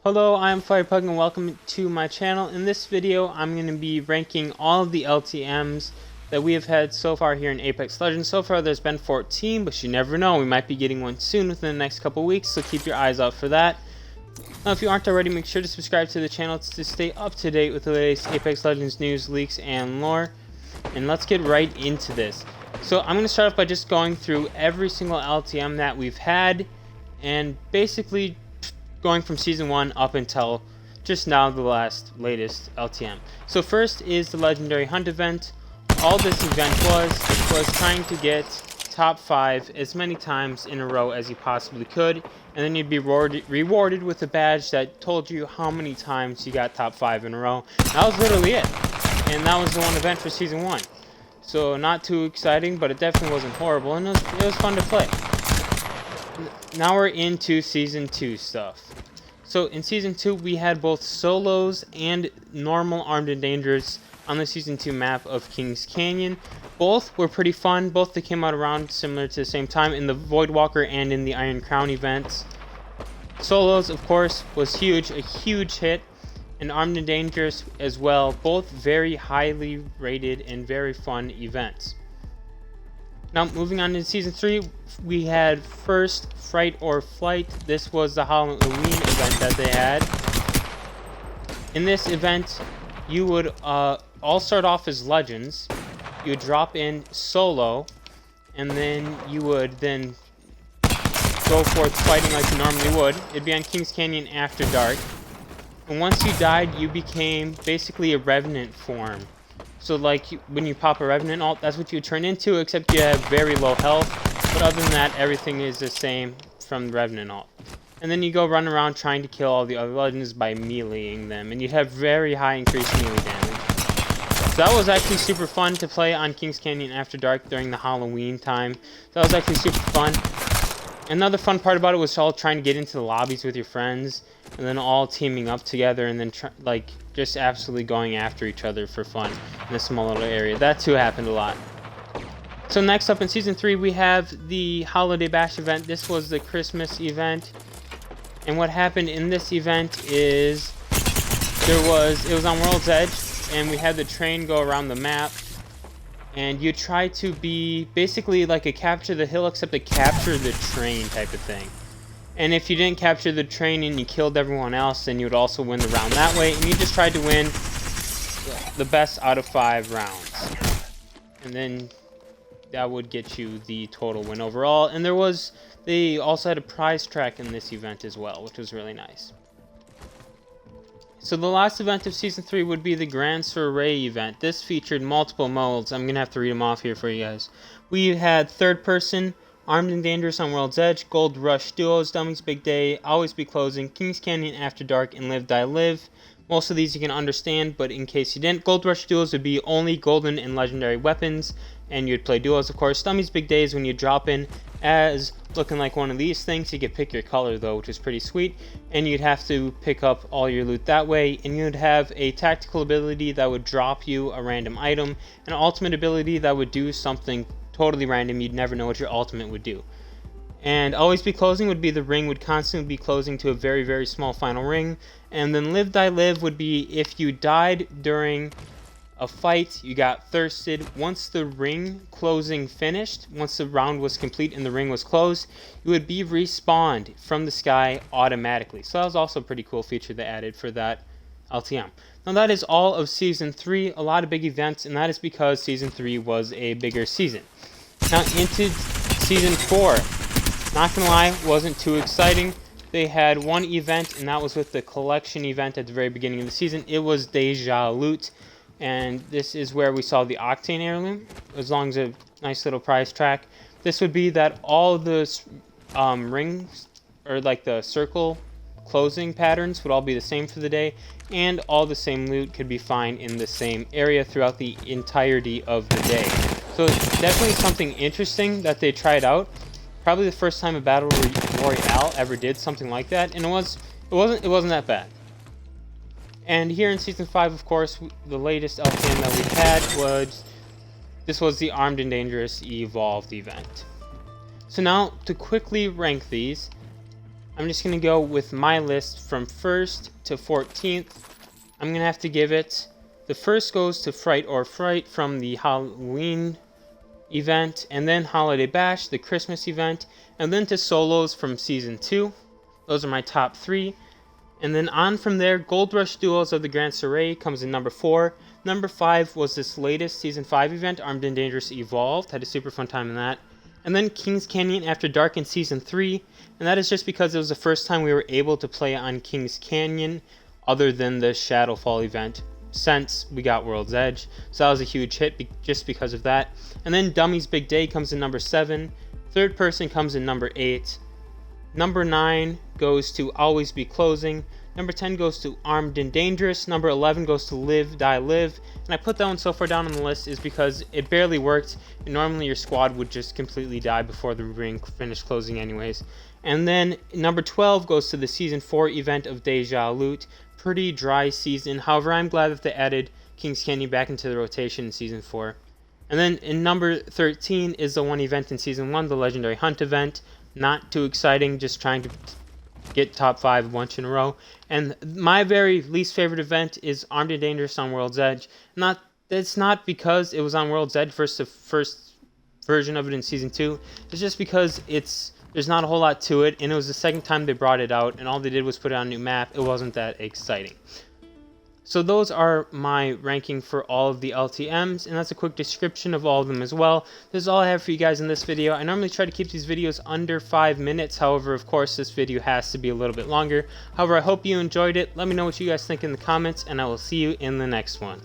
Hello, I'm Firepug and welcome to my channel. In this video, I'm going to be ranking all of the LTMs that we have had so far here in Apex Legends. So far there's been 14, but you never know, we might be getting one soon within the next couple weeks, so keep your eyes out for that. Now if you aren't already, make sure to subscribe to the channel to stay up to date with the latest Apex Legends news, leaks, and lore. And let's get right into this. So I'm going to start off by just going through every single LTM that we've had, and basically going from Season 1 up until just now, the latest LTM. So first is the Legendary Hunt event. All this event was trying to get top 5 as many times in a row as you possibly could, and then you'd be rewarded with a badge that told you how many times you got top 5 in a row. That was literally it, and that was the one event for Season 1. So not too exciting, but it definitely wasn't horrible, and it was fun to play. Now we're into Season 2 stuff. So in Season 2, we had both solos and normal Armed and Dangerous on the Season 2 map of Kings Canyon. Both were pretty fun. Both they came out around similar to the same time in the Voidwalker and in the Iron Crown events. Solos, of course, was huge, a huge hit, and Armed and Dangerous as well. Both very highly rated and very fun events. Now, moving on to Season 3, we had first Fright or Flight. This was the Halloween event that they had. In this event, you would all start off as Legends. You would drop in solo, and then you would then go forth fighting like you normally would. It'd be on Kings Canyon after dark. And once you died, you became basically a Revenant form. So like when you pop a Revenant ult, that's what you turn into, except you have very low health. But other than that, everything is the same from the Revenant ult. And then you go run around trying to kill all the other Legends by meleeing them. And you have very high increased melee damage. So that was actually super fun to play on Kings Canyon After Dark during the Halloween time. That was actually super fun. Another fun part about it was all trying to get into the lobbies with your friends. And then all teaming up together and then just absolutely going after each other for fun in a small little area. That too happened a lot. So next up in Season 3, we have the Holiday Bash event. This was the Christmas event. And what happened in this event is it was on World's Edge, and we had the train go around the map. And you try to be basically like a capture the hill, except a capture the train type of thing. And if you didn't capture the train and you killed everyone else, then you would also win the round that way. And you just tried to win the best out of 5 rounds. And then that would get you the total win overall. And they also had a prize track in this event as well, which was really nice. So the last event of Season 3 would be the Grand Soiree event. This featured multiple modes. I'm going to have to read them off here for you guys. We had third person, Armed and Dangerous on World's Edge, Gold Rush Duos, Dummies Big Day, Always Be Closing, Kings Canyon After Dark, and Live Die Live. Most of these you can understand, but in case you didn't, Gold Rush Duos would be only golden and legendary weapons, and you'd play duos, of course. Dummies Big Day is when you drop in as looking like one of these things. You could pick your color though, which is pretty sweet, and you'd have to pick up all your loot that way. And you'd have a tactical ability that would drop you a random item, an ultimate ability that would do something totally random. You'd never know what your ultimate would do. And Always Be Closing would be the ring would constantly be closing to a very, very small final ring. And then Live Die Live would be if you died during a fight, you got thirsted. Once the ring closing finished, once the round was complete and the ring was closed, you would be respawned from the sky automatically. So that was also a pretty cool feature they added for that LTM. Now that is all of Season 3, a lot of big events, and that is because Season 3 was a bigger season. Now into Season 4, not gonna lie, wasn't too exciting. They had one event, and that was with the collection event at the very beginning of the season. It was Deja Loot, and this is where we saw the Octane Heirloom, as long as a nice little prize track. This would be that all the rings, or like the circle closing patterns, would all be the same for the day, and all the same loot could be found in the same area throughout the entirety of the day. So definitely something interesting that they tried out. Probably the first time a battle royale ever did something like that, and it wasn't that bad. And here in Season 5, of course, the latest LTM that we had was the Armed and Dangerous Evolved event. So now to quickly rank these, I'm just going to go with my list from 1st to 14th. I'm going to have to give it, the first goes to Fright or Fright from the Halloween event, and then Holiday Bash, the Christmas event, and then to Solos from Season 2. Those are my top 3. And then on from there, Gold Rush Duels of the Grand Soiree comes in number 4. Number 5 was this latest Season 5 event, Armed and Dangerous Evolved. Had a super fun time in that. And then Kings Canyon After Dark in Season 3. And that is just because it was the first time we were able to play on Kings Canyon other than the Shadowfall event since we got World's Edge. So that was a huge hit just because of that. And then Dummy's Big Day comes in number 7. Third Person comes in number 8. Number 9 goes to Always Be Closing. Number 10 goes to Armed and Dangerous. Number 11 goes to Live, Die, Live. And I put that one so far down on the list is because it barely worked. And normally your squad would just completely die before the ring finished closing anyways. And then number 12 goes to the Season 4 event of Deja Loot. Pretty dry season. However, I'm glad that they added Kings Canyon back into the rotation in Season 4. And then in number 13 is the one event in Season 1, the Legendary Hunt event. Not too exciting, just trying to get top 5 a bunch in a row. And my very least favorite event is Armed and Dangerous on World's Edge. It's not because it was on World's Edge the first version of it in Season 2. It's just because there's not a whole lot to it, and it was the second time they brought it out, and all they did was put it on a new map. It wasn't that exciting. So those are my ranking for all of the LTMs, and that's a quick description of all of them as well. This is all I have for you guys in this video. I normally try to keep these videos under 5 minutes. However, of course, this video has to be a little bit longer. However, I hope you enjoyed it. Let me know what you guys think in the comments, and I will see you in the next one.